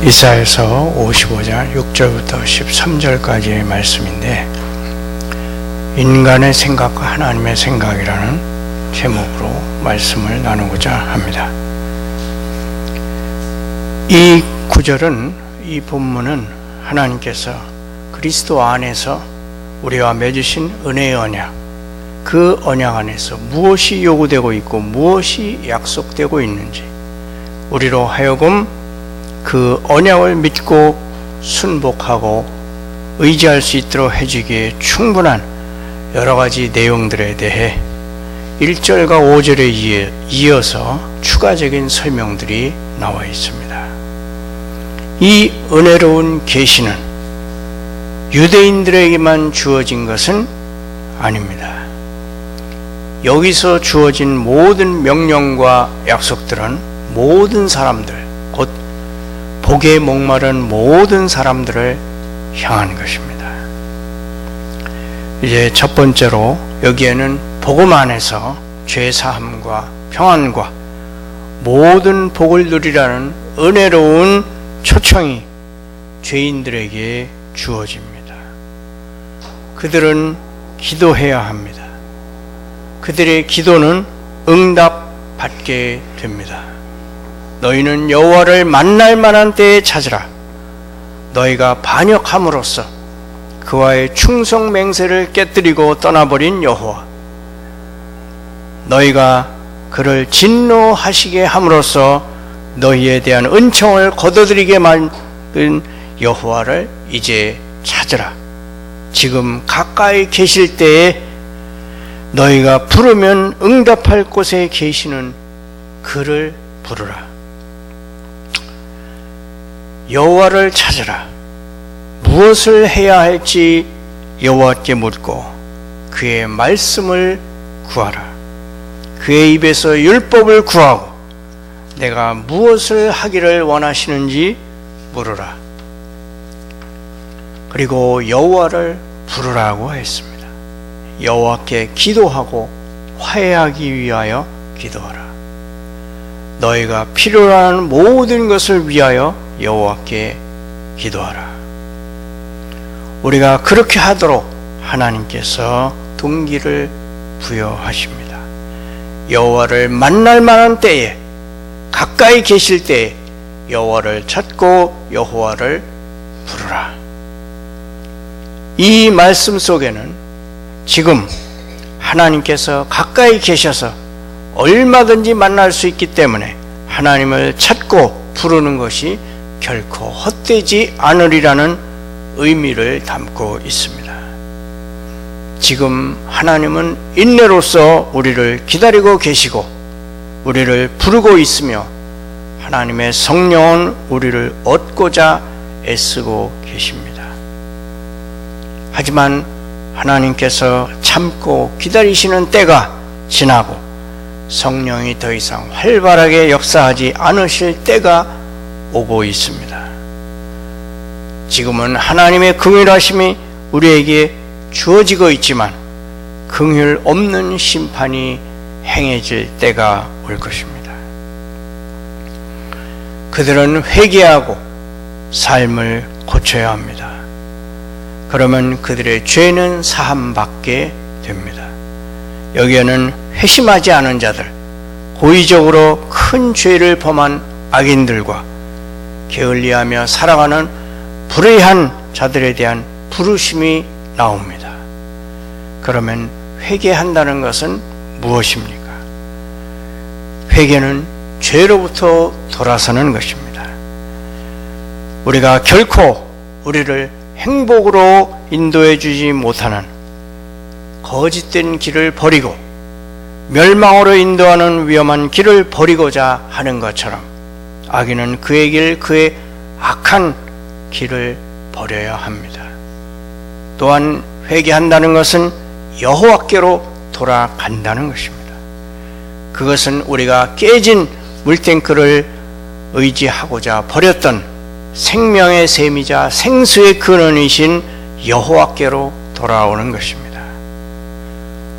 이사야서 55장 6절부터 13절까지의 말씀인데, 인간의 생각과 하나님의 생각이라는 제목으로 말씀을 나누고자 합니다. 이 구절은, 이 본문은 하나님께서 그리스도 안에서 우리와 맺으신 은혜의 언약, 그 언약 안에서 무엇이 요구되고 있고 무엇이 약속되고 있는지 우리로 하여금 그 언약을 믿고 순복하고 의지할 수 있도록 해주기에 충분한 여러 가지 내용들에 대해 1절과 5절에 이어서 추가적인 설명들이 나와 있습니다. 이 은혜로운 계시는 유대인들에게만 주어진 것은 아닙니다. 여기서 주어진 모든 명령과 약속들은 모든 사람들, 곧 복에 목마른 모든 사람들을 향한 것입니다. 이제 첫 번째로, 여기에는 복음 안에서 죄사함과 평안과 모든 복을 누리라는 은혜로운 초청이 죄인들에게 주어집니다. 그들은 기도해야 합니다. 그들의 기도는 응답받게 됩니다. 너희는 여호와를 만날 만한 때에 찾으라. 너희가 반역함으로써 그와의 충성 맹세를 깨뜨리고 떠나버린 여호와, 너희가 그를 진노하시게 함으로써 너희에 대한 은총을 거둬들이게 만든 여호와를 이제 찾으라. 지금 가까이 계실 때에 너희가 부르면 응답할 곳에 계시는 그를 부르라. 여호와를 찾으라. 무엇을 해야 할지 여호와께 묻고 그의 말씀을 구하라. 그의 입에서 율법을 구하고 내가 무엇을 하기를 원하시는지 물으라. 그리고 여호와를 부르라고 했습니다. 여호와께 기도하고 화해하기 위하여 기도하라. 너희가 필요로 하는 모든 것을 위하여 여호와께 기도하라. 우리가 그렇게 하도록 하나님께서 동기를 부여하십니다. 여호와를 만날 만한 때에, 가까이 계실 때에 여호와를 찾고 여호와를 부르라. 이 말씀 속에는 지금 하나님께서 가까이 계셔서 얼마든지 만날 수 있기 때문에 하나님을 찾고 부르는 것이 결코 헛되지 않으리라는 의미를 담고 있습니다. 지금 하나님은 인내로서 우리를 기다리고 계시고 우리를 부르고 있으며 하나님의 성령은 우리를 얻고자 애쓰고 계십니다. 하지만 하나님께서 참고 기다리시는 때가 지나고 성령이 더 이상 활발하게 역사하지 않으실 때가 오고 있습니다. 지금은 하나님의 긍휼하심이 우리에게 주어지고 있지만 긍휼 없는 심판이 행해질 때가 올 것입니다. 그들은 회개하고 삶을 고쳐야 합니다. 그러면 그들의 죄는 사함받게 됩니다. 여기에는 회심하지 않은 자들, 고의적으로 큰 죄를 범한 악인들과 게을리하며 살아가는 불의한 자들에 대한 부르심이 나옵니다. 그러면 회개한다는 것은 무엇입니까? 회개는 죄로부터 돌아서는 것입니다. 우리가 결코 우리를 행복으로 인도해 주지 못하는 거짓된 길을 버리고 멸망으로 인도하는 위험한 길을 버리고자 하는 것처럼 악인은 그의 길, 그의 악한 길을 버려야 합니다. 또한 회개한다는 것은 여호와께로 돌아간다는 것입니다. 그것은 우리가 깨진 물탱크를 의지하고자 버렸던 생명의 셈이자 생수의 근원이신 여호와께로 돌아오는 것입니다.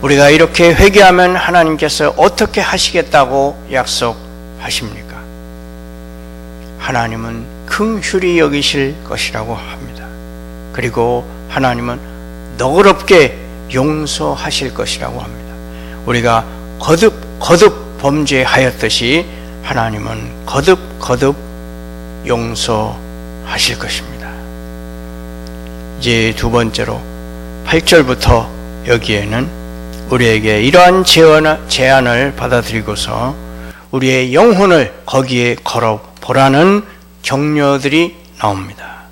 우리가 이렇게 회개하면 하나님께서 어떻게 하시겠다고 약속하십니까? 하나님은 긍휼히 여기실 것이라고 합니다. 그리고 하나님은 너그럽게 용서하실 것이라고 합니다. 우리가 거듭 범죄하였듯이 하나님은 거듭 용서하실 것입니다. 이제 두 번째로 8절부터 여기에는 우리에게 이러한 제안을 받아들이고서 우리의 영혼을 거기에 걸어보라는 격려들이 나옵니다.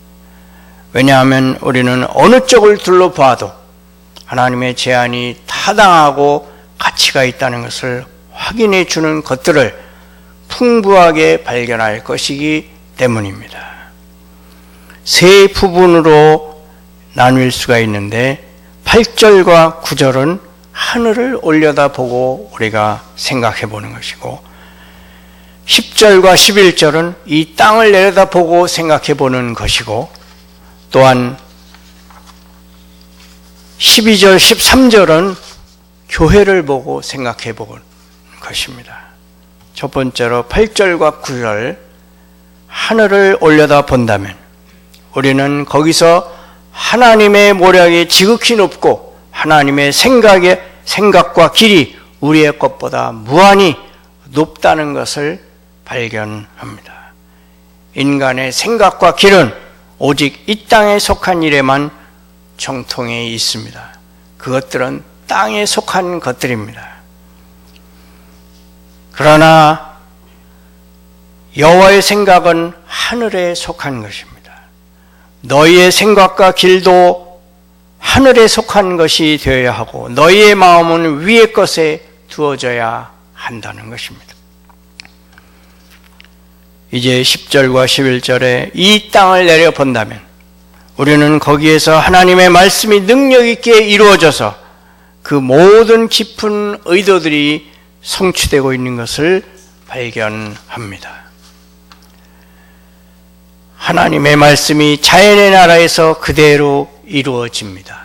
왜냐하면 우리는 어느 쪽을 둘러봐도 하나님의 제안이 타당하고 가치가 있다는 것을 확인해 주는 것들을 풍부하게 발견할 것이기 때문입니다. 세 부분으로 나눌 수가 있는데 8절과 9절은 하늘을 올려다보고 우리가 생각해 보는 것이고 10절과 11절은 이 땅을 내려다보고 생각해 보는 것이고 또한 12절, 13절은 교회를 보고 생각해 보는 것입니다. 첫 번째로 8절과 9절 하늘을 올려다본다면 우리는 거기서 하나님의 모략이 지극히 높고 하나님의 생각과 길이 우리의 것보다 무한히 높다는 것을 발견합니다. 인간의 생각과 길은 오직 이 땅에 속한 일에만 정통해 있습니다. 그것들은 땅에 속한 것들입니다. 그러나 여호와의 생각은 하늘에 속한 것입니다. 너희의 생각과 길도 하늘에 속한 것이 되어야 하고 너희의 마음은 위의 것에 두어져야 한다는 것입니다. 이제 10절과 11절에 이 땅을 내려본다면 우리는 거기에서 하나님의 말씀이 능력 있게 이루어져서 그 모든 깊은 의도들이 성취되고 있는 것을 발견합니다. 하나님의 말씀이 자연의 나라에서 그대로 이루어집니다.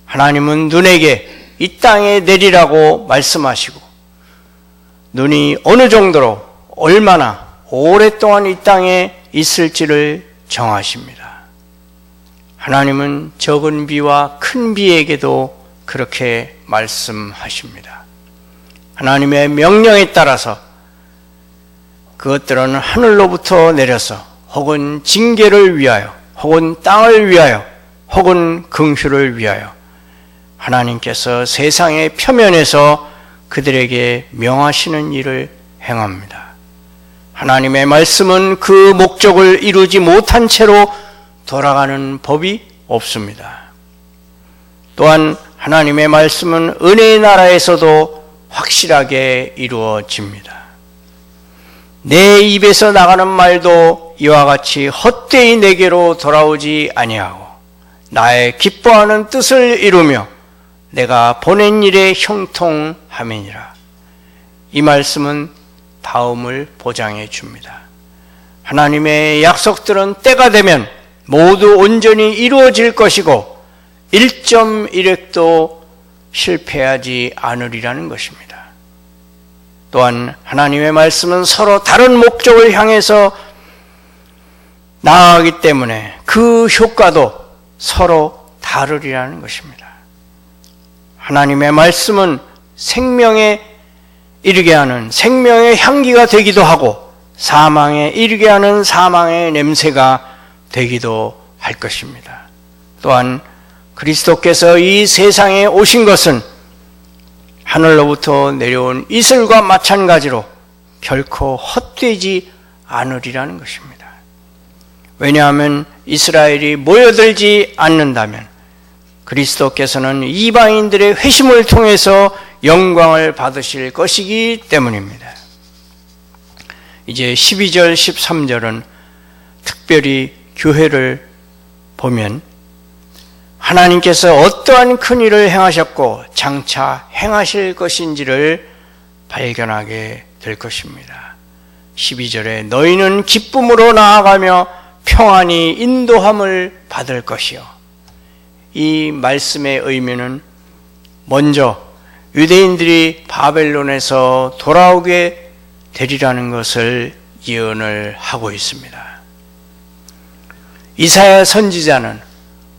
하나님은 눈에게 이 땅에 내리라고 말씀하시고 눈이 어느 정도로 얼마나 오랫동안 이 땅에 있을지를 정하십니다. 하나님은 적은 비와 큰 비에게도 그렇게 말씀하십니다. 하나님의 명령에 따라서 그것들은 하늘로부터 내려서 혹은 징계를 위하여 혹은 땅을 위하여 혹은 긍휼을 위하여 하나님께서 세상의 표면에서 그들에게 명하시는 일을 행합니다. 하나님의 말씀은 그 목적을 이루지 못한 채로 돌아가는 법이 없습니다. 또한 하나님의 말씀은 은혜의 나라에서도 확실하게 이루어집니다. 내 입에서 나가는 말도 이와 같이 헛되이 내게로 돌아오지 아니하고 나의 기뻐하는 뜻을 이루며 내가 보낸 일에 형통함이니라. 이 말씀은 다음을 보장해 줍니다. 하나님의 약속들은 때가 되면 모두 온전히 이루어질 것이고 1.1획도 실패하지 않으리라는 것입니다. 또한 하나님의 말씀은 서로 다른 목적을 향해서 나아가기 때문에 그 효과도 서로 다르리라는 것입니다. 하나님의 말씀은 생명에 이르게 하는 생명의 향기가 되기도 하고 사망에 이르게 하는 사망의 냄새가 되기도 할 것입니다. 또한 그리스도께서 이 세상에 오신 것은 하늘로부터 내려온 이슬과 마찬가지로 결코 헛되지 않으리라는 것입니다. 왜냐하면 이스라엘이 모여들지 않는다면 그리스도께서는 이방인들의 회심을 통해서 영광을 받으실 것이기 때문입니다. 이제 12절, 13절은 특별히 교회를 보면 하나님께서 어떠한 큰 일을 행하셨고 장차 행하실 것인지를 발견하게 될 것입니다. 12절에 너희는 기쁨으로 나아가며 평안히 인도함을 받을 것이요. 이 말씀의 의미는 먼저 유대인들이 바벨론에서 돌아오게 되리라는 것을 예언을 하고 있습니다. 이사야 선지자는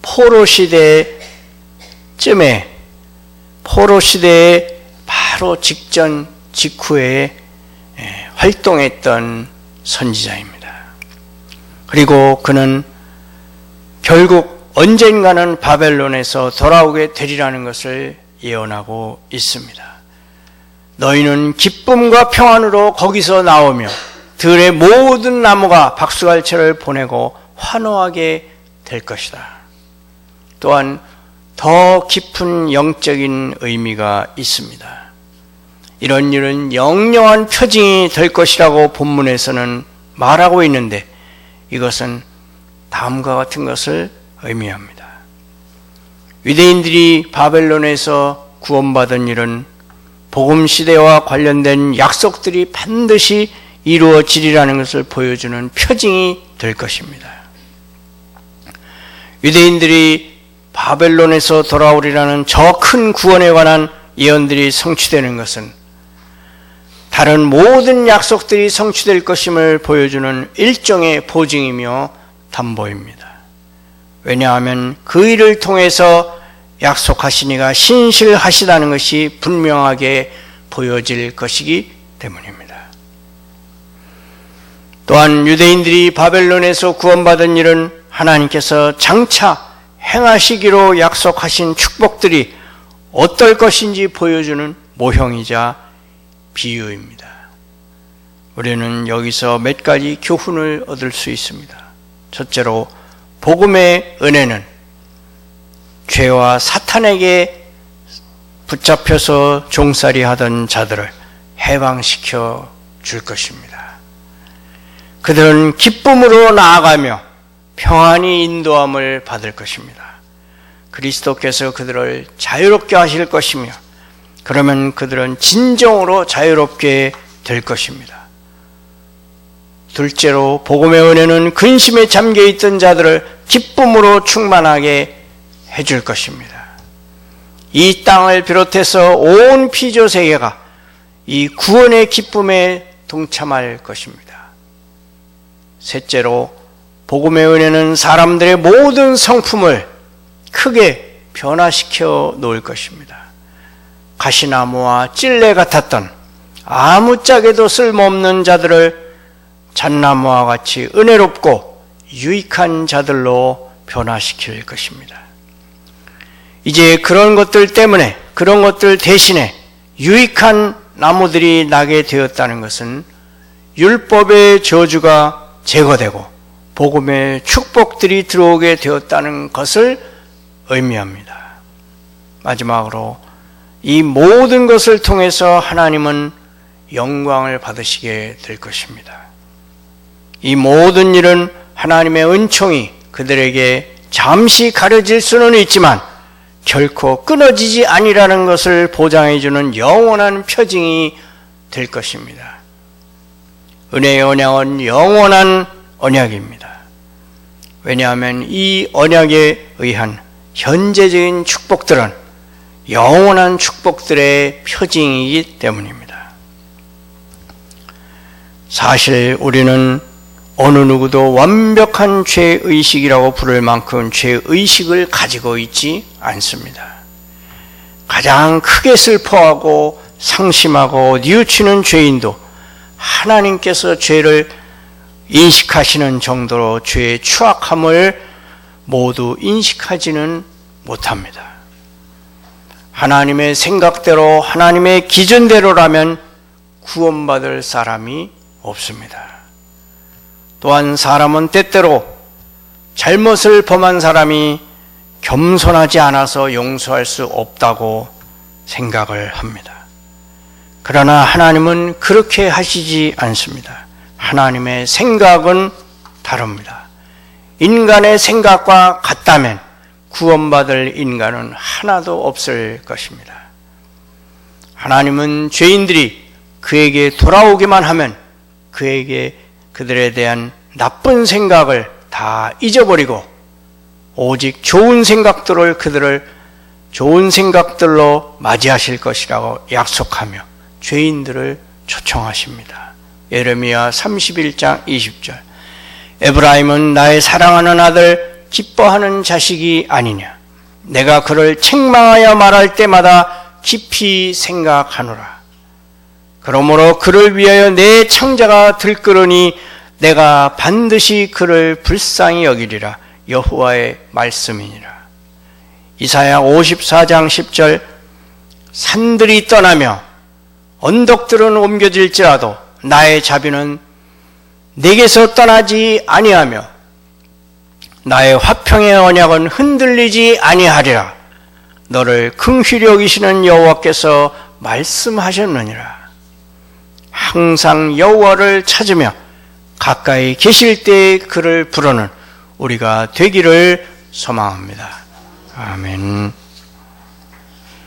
포로 시대쯤에, 포로 시대의 바로 직후에 활동했던 선지자입니다. 그리고 그는 결국 언젠가는 바벨론에서 돌아오게 되리라는 것을 예언하고 있습니다. 너희는 기쁨과 평안으로 거기서 나오며 들의 모든 나무가 박수갈채를 보내고 환호하게 될 것이다. 또한 더 깊은 영적인 의미가 있습니다. 이런 일은 영영한 표징이 될 것이라고 본문에서는 말하고 있는데 이것은 다음과 같은 것을 의미합니다. 유대인들이 바벨론에서 구원받은 일은 복음시대와 관련된 약속들이 반드시 이루어지리라는 것을 보여주는 표징이 될 것입니다. 유대인들이 바벨론에서 돌아오리라는 저 큰 구원에 관한 예언들이 성취되는 것은 다른 모든 약속들이 성취될 것임을 보여주는 일종의 보증이며 담보입니다. 왜냐하면 그 일을 통해서 약속하시니가 신실하시다는 것이 분명하게 보여질 것이기 때문입니다. 또한 유대인들이 바벨론에서 구원받은 일은 하나님께서 장차 행하시기로 약속하신 축복들이 어떨 것인지 보여주는 모형이자 비유입니다. 우리는 여기서 몇 가지 교훈을 얻을 수 있습니다. 첫째로, 복음의 은혜는 죄와 사탄에게 붙잡혀서 종살이 하던 자들을 해방시켜 줄 것입니다. 그들은 기쁨으로 나아가며 평안히 인도함을 받을 것입니다. 그리스도께서 그들을 자유롭게 하실 것이며 그러면 그들은 진정으로 자유롭게 될 것입니다. 둘째로, 복음의 은혜는 근심에 잠겨있던 자들을 기쁨으로 충만하게 해줄 것입니다. 이 땅을 비롯해서 온 피조 세계가 이 구원의 기쁨에 동참할 것입니다. 셋째로, 복음의 은혜는 사람들의 모든 성품을 크게 변화시켜 놓을 것입니다. 가시나무와 찔레 같았던 아무짝에도 쓸모없는 자들을 잣나무와 같이 은혜롭고 유익한 자들로 변화시킬 것입니다. 이제 그런 것들 때문에, 그런 것들 대신에 유익한 나무들이 나게 되었다는 것은 율법의 저주가 제거되고 복음의 축복들이 들어오게 되었다는 것을 의미합니다. 마지막으로, 이 모든 것을 통해서 하나님은 영광을 받으시게 될 것입니다. 이 모든 일은 하나님의 은총이 그들에게 잠시 가려질 수는 있지만 결코 끊어지지 아니라는 것을 보장해 주는 영원한 표징이 될 것입니다. 은혜의 언약은 영원한 언약입니다. 왜냐하면 이 언약에 의한 현재적인 축복들은 영원한 축복들의 표징이기 때문입니다. 사실 우리는 어느 누구도 완벽한 죄의식이라고 부를 만큼 죄의식을 가지고 있지 않습니다. 가장 크게 슬퍼하고 상심하고 뉘우치는 죄인도 하나님께서 죄를 인식하시는 정도로 죄의 추악함을 모두 인식하지는 못합니다. 하나님의 생각대로, 하나님의 기준대로라면 구원받을 사람이 없습니다. 또한 사람은 때때로 잘못을 범한 사람이 겸손하지 않아서 용서할 수 없다고 생각을 합니다. 그러나 하나님은 그렇게 하시지 않습니다. 하나님의 생각은 다릅니다. 인간의 생각과 같다면 구원받을 인간은 하나도 없을 것입니다. 하나님은 죄인들이 그에게 돌아오기만 하면 그들에 대한 나쁜 생각을 다 잊어버리고 오직 좋은 생각들을 그들을 좋은 생각들로 맞이하실 것이라고 약속하며 죄인들을 초청하십니다. 예레미야 31장 20절. 에브라임은 나의 사랑하는 아들, 기뻐하는 자식이 아니냐. 내가 그를 책망하여 말할 때마다 깊이 생각하노라. 그러므로 그를 위하여 내 창자가 들끓으니 내가 반드시 그를 불쌍히 여기리라. 여호와의 말씀이니라. 이사야 54장 10절. 산들이 떠나며 언덕들은 옮겨질지라도 나의 자비는 내게서 떠나지 아니하며 나의 화평의 언약은 흔들리지 아니하리라. 너를 긍휼히 여기시는 여호와께서 말씀하셨느니라. 항상 여호와를 찾으며 가까이 계실 때 그를 부르는 우리가 되기를 소망합니다. 아멘.